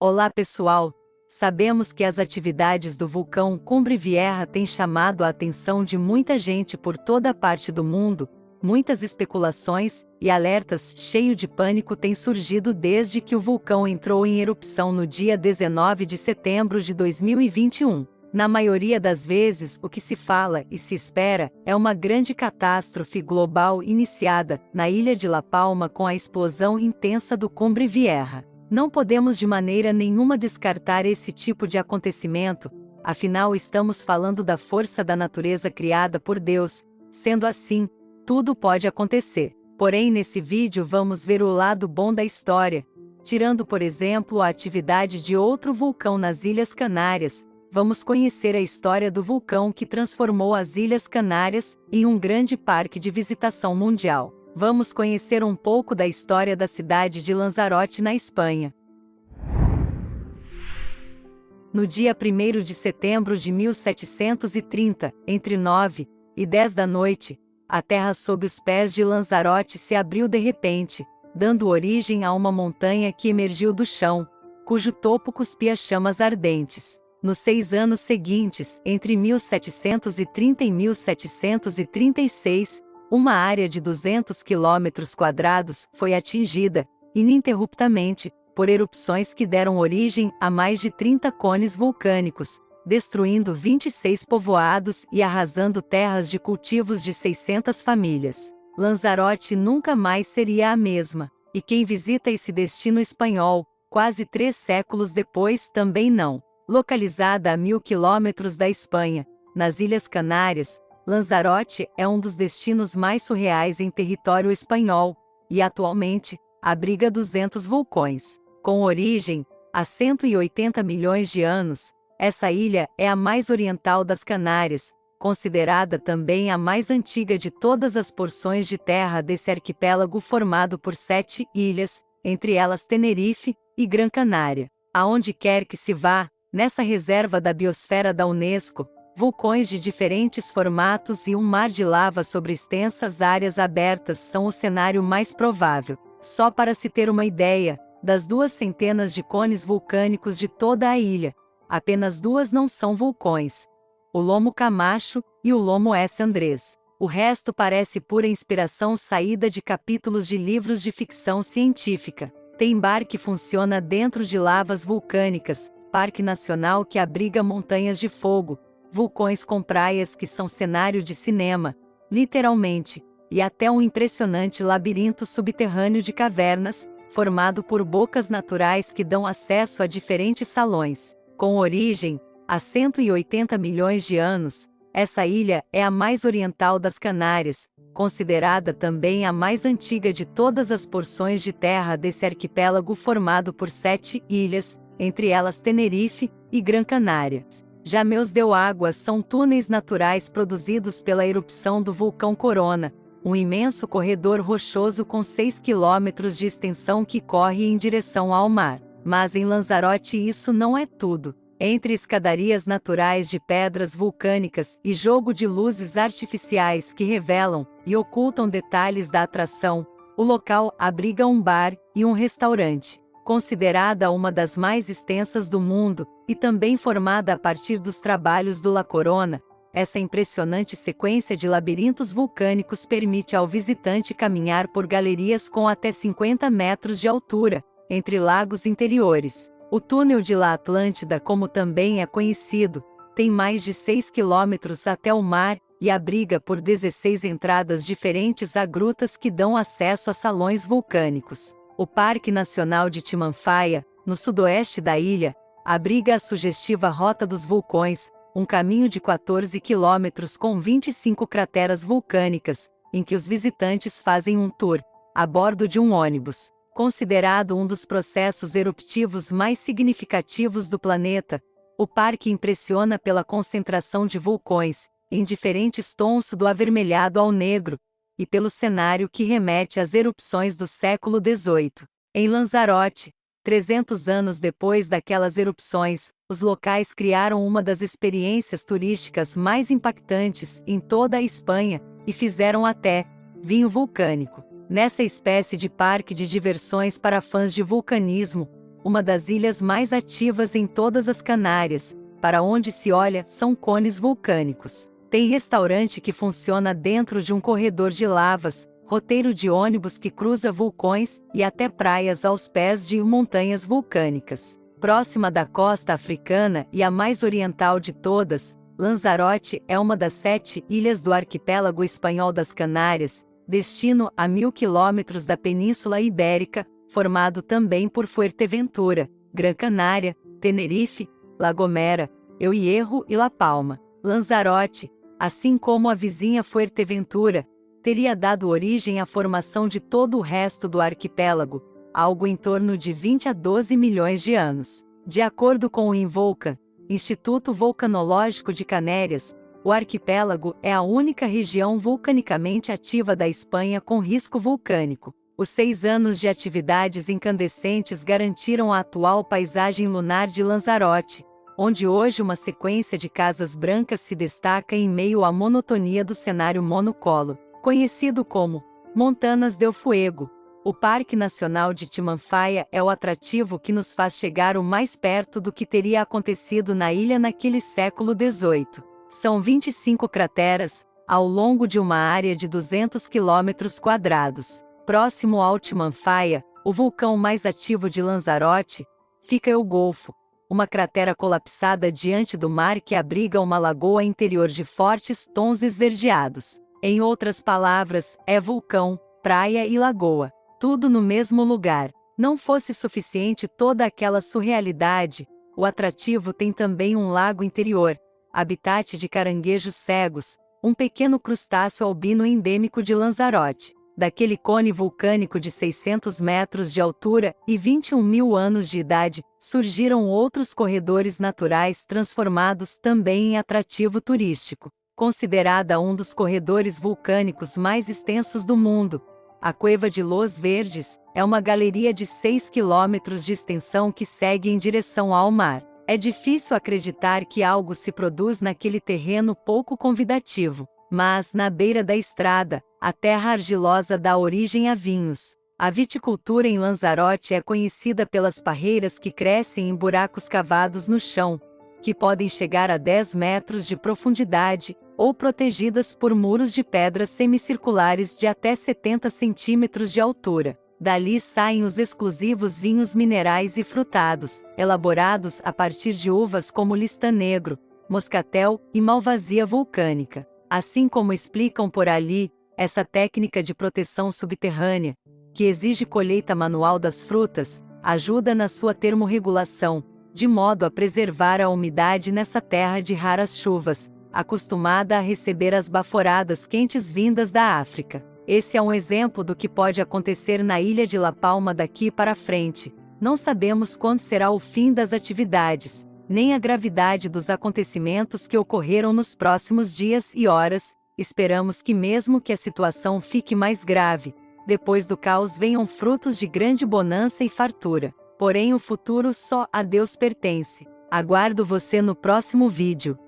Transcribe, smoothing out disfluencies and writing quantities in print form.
Olá pessoal! Sabemos que as atividades do vulcão Cumbre Vieja têm chamado a atenção de muita gente por toda parte do mundo. Muitas especulações e alertas cheio de pânico têm surgido desde que o vulcão entrou em erupção no dia 19 de setembro de 2021. Na maioria das vezes, o que se fala e se espera é uma grande catástrofe global iniciada na ilha de La Palma com a explosão intensa do Cumbre Vieja. Não podemos de maneira nenhuma descartar esse tipo de acontecimento, afinal estamos falando da força da natureza criada por Deus. Sendo assim, tudo pode acontecer. Porém, nesse vídeo vamos ver o lado bom da história. Tirando, por exemplo, a atividade de outro vulcão nas Ilhas Canárias, vamos conhecer a história do vulcão que transformou as Ilhas Canárias em um grande parque de visitação mundial. Vamos conhecer um pouco da história da cidade de Lanzarote, na Espanha. No dia 1º de setembro de 1730, entre 9 e 10 da noite, a terra sob os pés de Lanzarote se abriu de repente, dando origem a uma montanha que emergiu do chão, cujo topo cuspia chamas ardentes. Nos 6 anos seguintes, entre 1730 e 1736, uma área de 200 km² foi atingida, ininterruptamente, por erupções que deram origem a mais de 30 cones vulcânicos, destruindo 26 povoados e arrasando terras de cultivos de 600 famílias. Lanzarote nunca mais seria a mesma, e quem visita esse destino espanhol, quase 3 séculos depois, também não. Localizada a 1000 km da Espanha, nas Ilhas Canárias, Lanzarote é um dos destinos mais surreais em território espanhol, e atualmente, abriga 200 vulcões. Com origem há 180 milhões de anos, essa ilha é a mais oriental das Canárias, considerada também a mais antiga de todas as porções de terra desse arquipélago formado por 7 ilhas, entre elas Tenerife e Gran Canária. Aonde quer que se vá, nessa reserva da biosfera da Unesco, vulcões de diferentes formatos e um mar de lava sobre extensas áreas abertas são o cenário mais provável. Só para se ter uma ideia, das 2 centenas de cones vulcânicos de toda a ilha, apenas 2 não são vulcões: o Lomo Camacho e o Lomo S. Andrés. O resto parece pura inspiração saída de capítulos de livros de ficção científica. Tem bar que funciona dentro de lavas vulcânicas, parque nacional que abriga montanhas de fogo, vulcões com praias que são cenário de cinema, literalmente, e até um impressionante labirinto subterrâneo de cavernas, formado por bocas naturais que dão acesso a diferentes salões. Com origem há 180 milhões de anos, essa ilha é a mais oriental das Canárias, considerada também a mais antiga de todas as porções de terra desse arquipélago formado por 7 ilhas, entre elas Tenerife e Gran Canária. Já Meus Deu Água são túneis naturais produzidos pela erupção do vulcão Corona, um imenso corredor rochoso com 6 quilômetros de extensão que corre em direção ao mar. Mas em Lanzarote isso não é tudo. Entre escadarias naturais de pedras vulcânicas e jogo de luzes artificiais que revelam e ocultam detalhes da atração, o local abriga um bar e um restaurante. Considerada uma das mais extensas do mundo, e também formada a partir dos trabalhos do La Corona, essa impressionante sequência de labirintos vulcânicos permite ao visitante caminhar por galerias com até 50 metros de altura, entre lagos interiores. O túnel de La Atlântida, como também é conhecido, tem mais de 6 quilômetros até o mar, e abriga por 16 entradas diferentes a grutas que dão acesso a salões vulcânicos. O Parque Nacional de Timanfaya, no sudoeste da ilha, abriga a sugestiva Rota dos Vulcões, um caminho de 14 quilômetros com 25 crateras vulcânicas, em que os visitantes fazem um tour, a bordo de um ônibus. Considerado um dos processos eruptivos mais significativos do planeta, o parque impressiona pela concentração de vulcões, em diferentes tons do avermelhado ao negro, e pelo cenário que remete às erupções do século XVIII. Em Lanzarote, 300 anos depois daquelas erupções, os locais criaram uma das experiências turísticas mais impactantes em toda a Espanha, e fizeram até vinho vulcânico. Nessa espécie de parque de diversões para fãs de vulcanismo, uma das ilhas mais ativas em todas as Canárias. Para onde se olha, são cones vulcânicos. Tem restaurante que funciona dentro de um corredor de lavas, roteiro de ônibus que cruza vulcões e até praias aos pés de montanhas vulcânicas. Próxima da costa africana e a mais oriental de todas, Lanzarote é uma das 7 ilhas do arquipélago espanhol das Canárias, destino a 1000 quilômetros da Península Ibérica, formado também por Fuerteventura, Gran Canária, Tenerife, La Gomera, El Hierro e La Palma. Lanzarote, assim como a vizinha Fuerteventura, teria dado origem à formação de todo o resto do arquipélago, algo em torno de 20 a 12 milhões de anos. De acordo com o Involcan, Instituto Vulcanológico de Canérias, o arquipélago é a única região vulcanicamente ativa da Espanha com risco vulcânico. Os 6 anos de atividades incandescentes garantiram a atual paisagem lunar de Lanzarote, onde hoje uma sequência de casas brancas se destaca em meio à monotonia do cenário monocolo. Conhecido como Montanas del Fuego, o Parque Nacional de Timanfaya é o atrativo que nos faz chegar o mais perto do que teria acontecido na ilha naquele século XVIII. São 25 crateras, ao longo de uma área de 200 km². Próximo ao Timanfaya, o vulcão mais ativo de Lanzarote, fica El Golfo, uma cratera colapsada diante do mar que abriga uma lagoa interior de fortes tons esverdeados. Em outras palavras, é vulcão, praia e lagoa, tudo no mesmo lugar. Não fosse suficiente toda aquela surrealidade, o atrativo tem também um lago interior, habitat de caranguejos cegos, um pequeno crustáceo albino endêmico de Lanzarote. Daquele cone vulcânico de 600 metros de altura e 21 mil anos de idade, surgiram outros corredores naturais transformados também em atrativo turístico. Considerada um dos corredores vulcânicos mais extensos do mundo, a Cueva de Los Verdes é uma galeria de 6 quilômetros de extensão que segue em direção ao mar. É difícil acreditar que algo se produz naquele terreno pouco convidativo, mas, na beira da estrada, a terra argilosa dá origem a vinhos. A viticultura em Lanzarote é conhecida pelas parreiras que crescem em buracos cavados no chão, que podem chegar a 10 metros de profundidade, ou protegidas por muros de pedras semicirculares de até 70 centímetros de altura. Dali saem os exclusivos vinhos minerais e frutados, elaborados a partir de uvas como Lista Negro, Moscatel e Malvasia vulcânica. Assim como explicam por ali, essa técnica de proteção subterrânea, que exige colheita manual das frutas, ajuda na sua termorregulação, de modo a preservar a umidade nessa terra de raras chuvas, acostumada a receber as baforadas quentes vindas da África. Esse é um exemplo do que pode acontecer na ilha de La Palma daqui para frente. Não sabemos quando será o fim das atividades, nem a gravidade dos acontecimentos que ocorreram nos próximos dias e horas. Esperamos que mesmo que a situação fique mais grave, depois do caos venham frutos de grande bonança e fartura. Porém o futuro só a Deus pertence. Aguardo você no próximo vídeo.